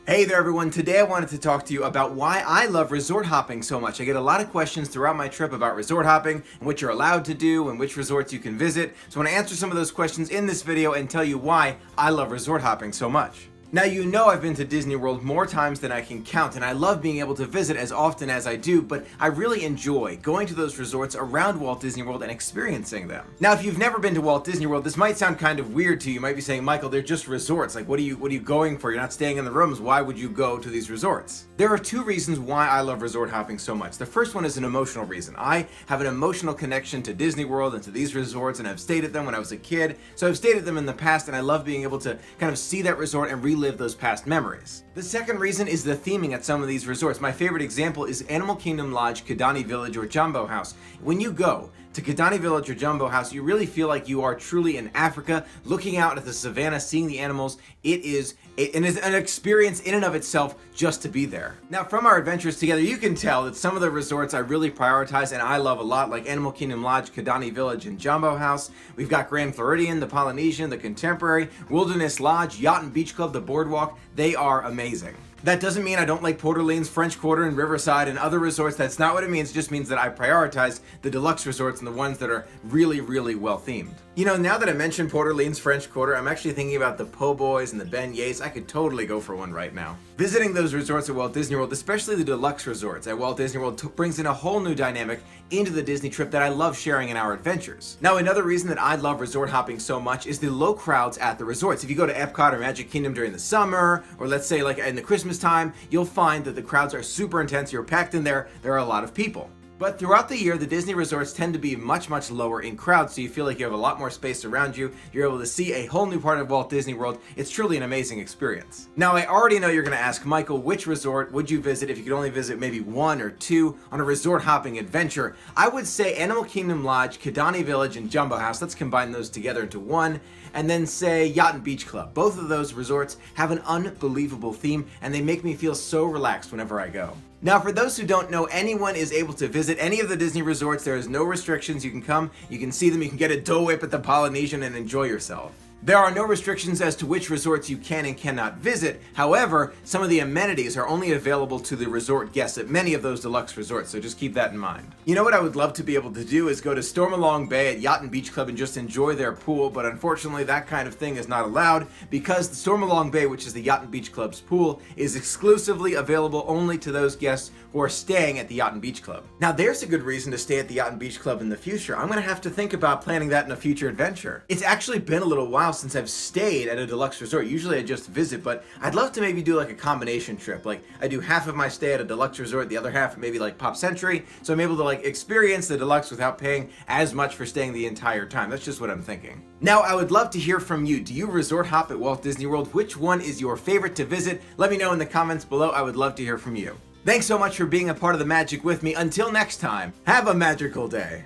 Hey there everyone, today I wanted to talk to you about why I love resort hopping so much. I get a lot of questions throughout my trip about resort hopping and what you're allowed to do and which resorts you can visit. So I want to answer some of those questions in this video and tell you why I love resort hopping so much. Now you know I've been to Disney World more times than I can count, and I love being able to visit as often as I do, but I really enjoy going to those resorts around Walt Disney World and experiencing them. Now if you've never been to Walt Disney World, this might sound kind of weird to you. You might be saying, Michael, they're just resorts. Like what are you going for? You're not staying in the rooms. Why would you go to these resorts? There are two reasons why I love resort hopping so much. The first one is an emotional reason. I have an emotional connection to Disney World and to these resorts, and I've stayed at them when I was a kid. So I've stayed at them in the past, and I love being able to kind of see that resort and relive those past memories. The second reason is the theming at some of these resorts. My favorite example is Animal Kingdom Lodge, Kidani Village, or Jumbo House. When you go to Kidani Village or Jumbo House, you really feel like you are truly in Africa, looking out at the savannah, seeing the animals. It is an experience in and of itself just to be there. Now, from our adventures together, you can tell that some of the resorts I really prioritize and I love a lot, like Animal Kingdom Lodge, Kidani Village, and Jumbo House. We've got Grand Floridian, the Polynesian, the Contemporary, Wilderness Lodge, Yacht and Beach Club, the Boardwalk. They are amazing. That doesn't mean I don't like Port Orleans, French Quarter, and Riverside, and other resorts. That's not what it means. It just means that I prioritize the deluxe resorts and the ones that are really, really well themed. You know, now that I mentioned Port Orleans, French Quarter, I'm actually thinking about the Po' Boys and the beignets. I could totally go for one right now. Visiting those resorts at Walt Disney World, especially the deluxe resorts at Walt Disney World, brings in a whole new dynamic into the Disney trip that I love sharing in our adventures. Now, another reason that I love resort hopping so much is the low crowds at the resorts. If you go to Epcot or Magic Kingdom during the summer, or let's say like in the Christmas time, you'll find that the crowds are super intense. You're packed in there. There are a lot of people. But throughout the year, the Disney resorts tend to be much, much lower in crowds, so you feel like you have a lot more space around you. You're able to see a whole new part of Walt Disney World. It's truly an amazing experience. Now, I already know you're going to ask, Michael, which resort would you visit if you could only visit maybe one or two on a resort hopping adventure? I would say Animal Kingdom Lodge, Kidani Village, and Jumbo House. Let's combine those together into one. And then say Yacht and Beach Club. Both of those resorts have an unbelievable theme, and they make me feel so relaxed whenever I go. Now, for those who don't know, anyone is able to visit any of the Disney resorts. There is no restrictions. You can come, you can see them, you can get a Dole Whip at the Polynesian and enjoy yourself. There are no restrictions as to which resorts you can and cannot visit. However, some of the amenities are only available to the resort guests at many of those deluxe resorts, so just keep that in mind. You know what I would love to be able to do is go to Stormalong Bay at Yacht and Beach Club and just enjoy their pool, but unfortunately that kind of thing is not allowed because the Stormalong Bay, which is the Yacht and Beach Club's pool, is exclusively available only to those guests who are staying at the Yacht and Beach Club. Now there's a good reason to stay at the Yacht and Beach Club in the future. I'm gonna have to think about planning that in a future adventure. It's actually been a little while since I've stayed at a deluxe resort. Usually I just visit, but I'd love to maybe do like a combination trip. Like I do half of my stay at a deluxe resort, the other half maybe like Pop Century, so I'm able to like experience the deluxe without paying as much for staying the entire time. That's just what I'm thinking. Now I would love to hear from you. Do you resort hop at Walt Disney World? Which one is your favorite to visit? Let me know in the comments below. I would love to hear from you. Thanks so much for being a part of the magic with me. Until next time, have a magical day.